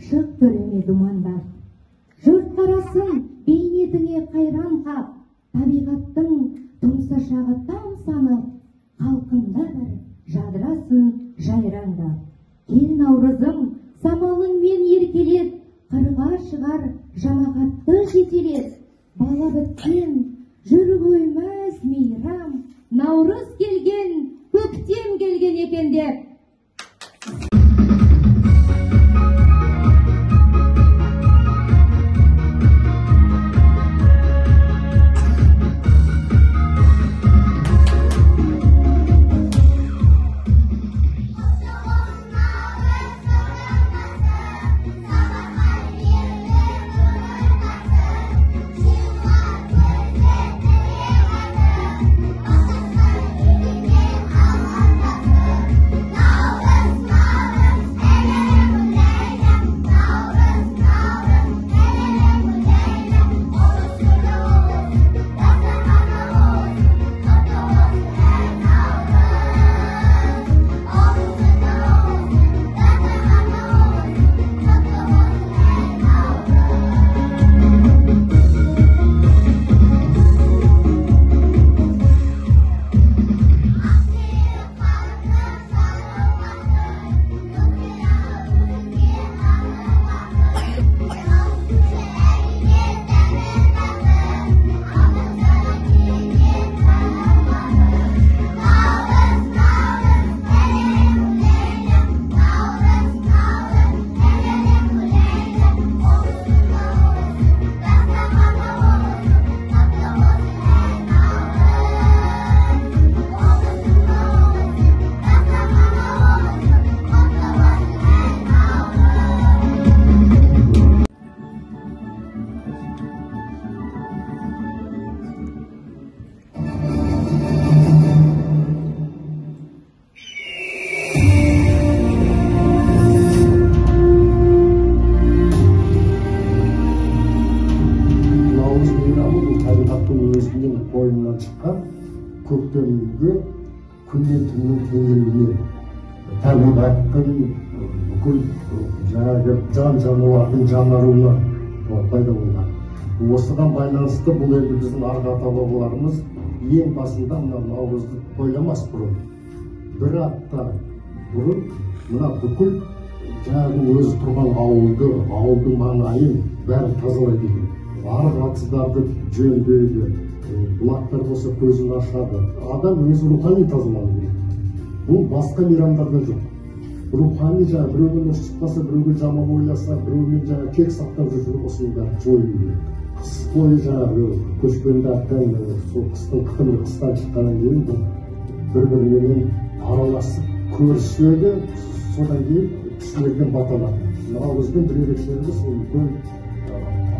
шық бөліме думандар. Жұрт қарасын бейнетіңе қайран қап, табиғаттың тұмсашағы там санып, халқында бір жадырасын жайраңда. Кел наурызым, самалыңмен еркелет, қырға шығар жамағатты жетелет. Бала біткен, жүр көймәс мейрам, наурыз келген, көктем келген екен деп. Boynundan çıkan köktemге күннен түннің теңелуіне табиғаттың бүкіл жаңағы жан жануардың жаңаруына пайда болған. Осыған байланысты бұл енді біздің арғы ата бабаларымыз ең басында мына наурызды тойламас бұрын бір апта бұрын мына бүкіл жаңағы өзі тұрған ауылдың маңайын бәрін тазалайды екен. Арық атыздарды жөндейді, бұлақтар болса көзін ашады. Адам өзі рухани тазалану керек. Бұл басқа мейрамдарда жоқ. Рухани жаңа біреумен шықпаса, біреуге жаман ойласа, біреумен жаңа кек сақтап жүріп осының бәрін жою керек. Қыс бойы жаңағы көшпенді аттан сол қыстың қытымы қыстан шыққаннан кейін бір-бірімен араласып көріседі, содан кейін кісілерден бата алады. Наурыздың бір ерекшелігі сол үлкен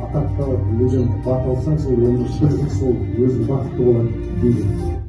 атаққа неден бата алсаң, сол өмір сүріп сол өзі бақытты болады дейді.